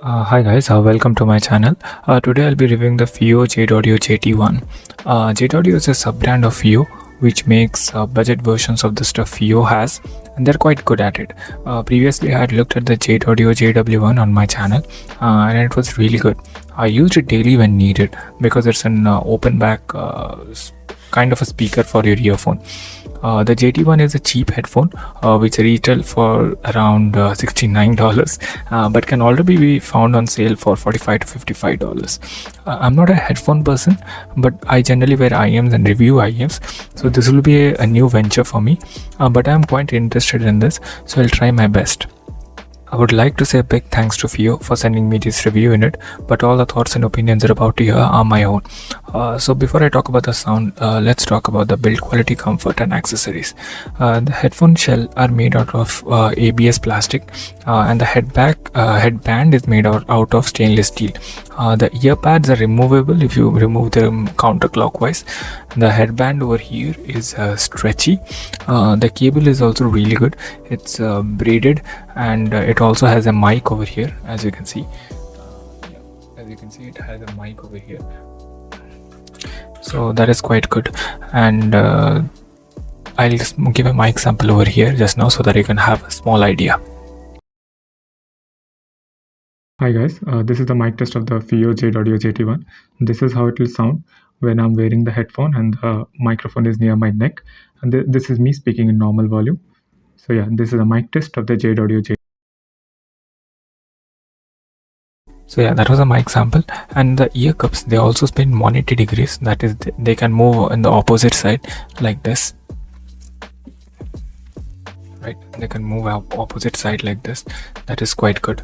Hi guys, welcome to my channel. Today I'll be reviewing the Fiio Jade Audio JT1. Jade Audio is a sub-brand of Fiio which makes budget versions of the stuff Fiio has, and they're quite good at it. Previously I had looked at the Jade Audio JW1 on my channel and it was really good. I used it daily when needed because it's an open back kind of a speaker for your earphone. The JT1 is a cheap headphone which retail for around $69 but can already be found on sale for $45 to $55. I'm not a headphone person, but I generally wear IEMs and review IEMs, so this will be a new venture for me, but I'm quite interested in this, so I'll try my best. I would like to say a big thanks to Fiio for sending me this review unit, but all the thoughts and opinions are about to hear are my own. So before I talk about the sound, let's talk about the build quality, comfort and accessories. The headphone shell are made out of ABS plastic and the headband is made out of stainless steel. The ear pads are removable if you remove them counterclockwise. The headband over here is stretchy. The cable is also really good. It's braided and it also has a mic over here, as you can see. It has a mic over here, so that is quite good. And I'll just give a mic sample over here just now so that you can have a small idea. Hi guys, this is the mic test of the Fiio Jade Audio JT1. This is how it will sound when I'm wearing the headphone and the microphone is near my neck. And this is me speaking in normal volume. So yeah, this is a mic test of the Jade Audio JT1. So yeah, that was a mic sample. And the ear cups, they also spin 180 degrees. That is, they can move in the opposite side like this. Right, they can move opposite side like this. That is quite good.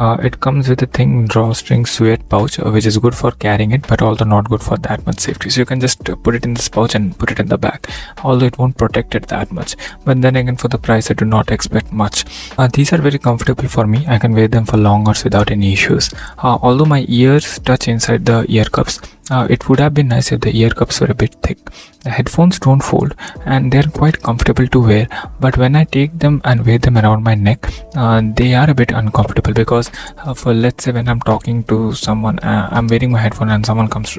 It comes with a thin drawstring suede pouch which is good for carrying it, but also not good for that much safety. So you can just put it in this pouch and put it in the back, although it won't protect it that much. But then again, for the price I do not expect much. These are very comfortable for me. I can wear them for long hours without any issues. Although my ears touch inside the ear cups, it would have been nice if the ear cups were a bit thick. The headphones don't fold and they're quite comfortable to wear, but when I take them and wear them around my neck, they are a bit uncomfortable because for let's say when I'm talking to someone, I'm wearing my headphone and someone comes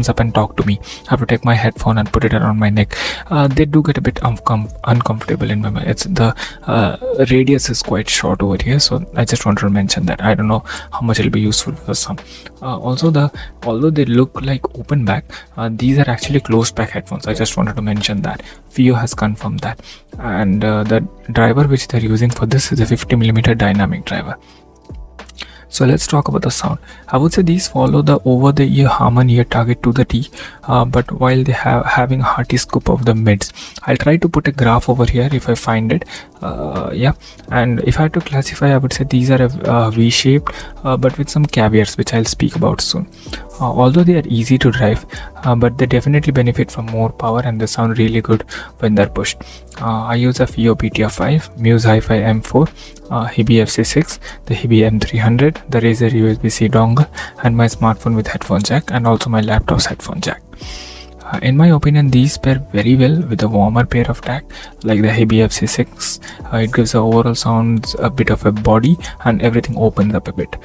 up and talk to me, I have to take my headphone and put it around my neck. They do get a bit uncomfortable in my mind. It's the radius is quite short over here, so I just wanted to mention that. I don't know how much it'll be useful for some. Also, although they look like open back, these are actually closed back headphones. I just wanted to mention that. Fiio has confirmed that. And the driver which they're using for this is a 50mm dynamic driver. So let's talk about the sound. I would say these follow the over-the-ear Harman ear target to the T, but while they having a hearty scoop of the mids. I'll try to put a graph over here if I find it. Yeah, and if I had to classify, I would say these are a V-shaped, but with some caveats which I'll speak about soon. Although they are easy to drive, but they definitely benefit from more power and they sound really good when they're pushed. I use a Fiio PTR5, Muse Hi-Fi M4, Hibi FC6, the Hibi M300, the Razer USB-C dongle, and my smartphone with headphone jack, and also my laptop's headphone jack. In my opinion, these pair very well with a warmer pair of tech like the Hibi FC6. It gives the overall sounds a bit of a body and everything opens up a bit.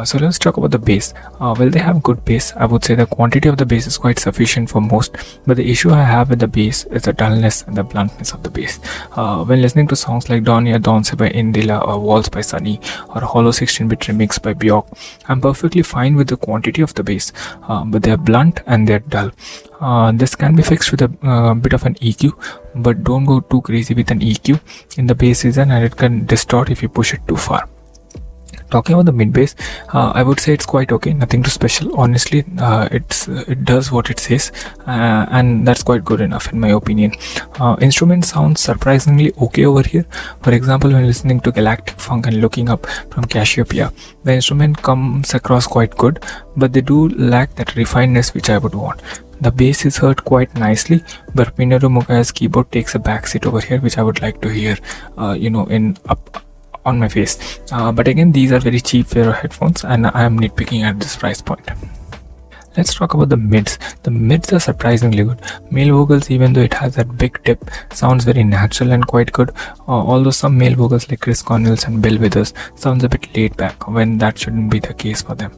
So let's talk about the bass. Well, they have good bass. I would say the quantity of the bass is quite sufficient for most, but the issue I have with the bass is the dullness and the bluntness of the bass. When listening to songs like Donya Donse by Indila or Waltz by Sunny or Hollow 16-bit remix by Bjork, I'm perfectly fine with the quantity of the bass, but they're blunt and they're dull. This can be fixed with a bit of an EQ, but don't go too crazy with an EQ in the bass season, and it can distort if you push it too far. Talking about the mid bass, I would say it's quite okay, nothing too special. Honestly, it does what it says, and that's quite good enough in my opinion. Instrument sounds surprisingly okay over here. For example, when listening to Galactic Funk and looking up from Cassiopeia, the instrument comes across quite good, but they do lack that refinedness which I would want. The bass is heard quite nicely, but Minoru Mukaya's keyboard takes a backseat over here, which I would like to hear, in up on my face. But again, these are very cheap pair of headphones and I am nitpicking at this price point. Let's talk about the mids. The mids are surprisingly good. Male vocals, even though it has that big tip, sounds very natural and quite good. Although some male vocals like Chris Cornell's and Bill Withers sounds a bit laid back when that shouldn't be the case for them.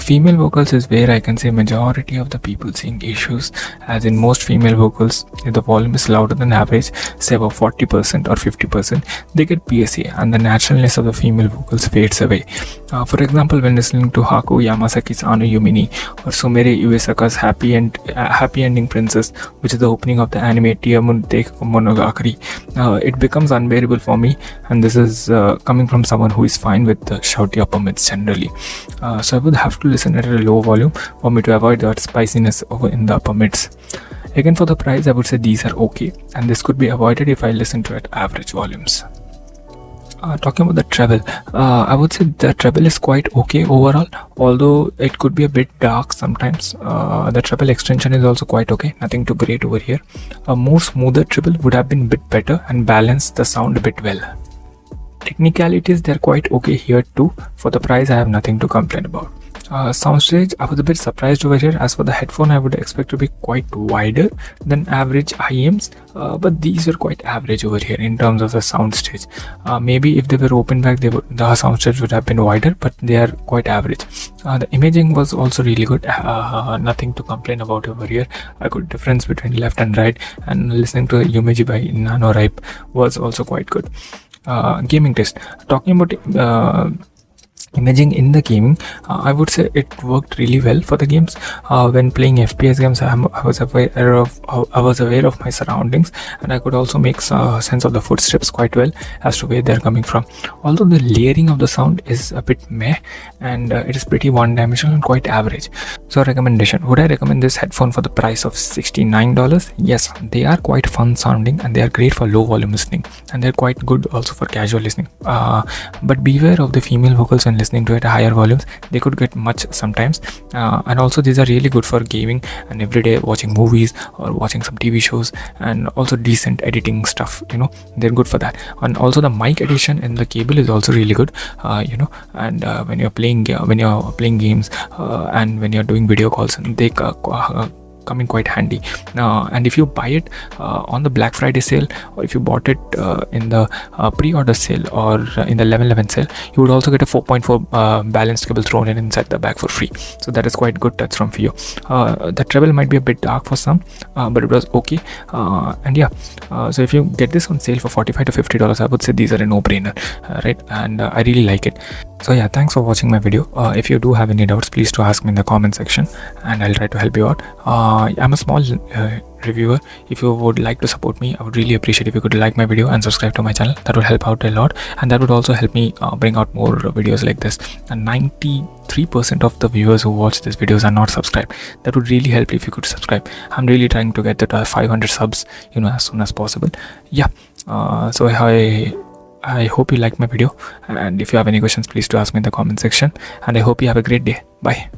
Female vocals is where I can say majority of the people seeing issues, as in most female vocals, if the volume is louder than average, say about 40% or 50%, they get PSA and the naturalness of the female vocals fades away. For example, when listening to Haku Yamasaki's Anu Yumini or Sumire Uesaka's Happy Ending Princess, which is the opening of the anime Tiamun Teikaku Monogatari, it becomes unbearable for me, and this is coming from someone who is fine with the shouty upper mids generally. So I would have to listen at a low volume for me to avoid that spiciness over in the upper mids. Again, for the price, I would say these are okay, and this could be avoided if I listen to it at average volumes. Talking about the treble, I would say the treble is quite okay overall, although it could be a bit dark sometimes. The treble extension is also quite okay, nothing too great over here. A more smoother treble would have been a bit better and balanced the sound a bit well. Technicalities, they're quite okay here too. For the price, I have nothing to complain about. Soundstage, I was a bit surprised over here. As for the headphone, I would expect to be quite wider than average IEMs, but these were quite average over here in terms of the soundstage. Maybe if they were open back, the soundstage would have been wider, but they are quite average. The imaging was also really good. Nothing to complain about over here. A good difference between left and right, and listening to Yumeji by NaNoWriMo was also quite good. Gaming test. Talking about imaging in the gaming, I would say it worked really well for the games. When playing FPS games, I was aware of my surroundings, and I could also make sense of the footsteps quite well as to where they're coming from. Although the layering of the sound is a bit meh, and it is pretty one-dimensional and quite average. So recommendation, would I recommend this headphone for the price of $69? Yes, they are quite fun sounding and they are great for low volume listening, and they're quite good also for casual listening. But beware of the female vocals when listening to it at higher volumes. They could get much sometimes, and also these are really good for gaming and everyday watching movies or watching some TV shows, and also decent editing stuff, they're good for that. And also the mic addition in the cable is also really good, and when you're playing games and when you're doing video calls, they come in quite handy. And if you buy it on the Black Friday sale, or if you bought it in the pre-order sale or in the 11/11 sale, you would also get a 4.4 balanced cable thrown inside the bag for free. So that is quite good touch from Fiio. The treble might be a bit dark for some, but it was okay. And yeah, so if you get this on sale for $45 to $50, I would say these are a no-brainer, right? And I really like it. So yeah, thanks for watching my video. If you do have any doubts, please do ask me in the comment section, and I'll try to help you out. I'm a small reviewer. If you would like to support me, I would really appreciate if you could like my video and subscribe to my channel. That would help out a lot, and that would also help me bring out more videos like this. And 93% of the viewers who watch these videos are not subscribed. That would really help if you could subscribe. I'm really trying to get that 500 subs, as soon as possible. Yeah. So I hope you like my video, and if you have any questions, please do ask me in the comment section, and I hope you have a great day. Bye.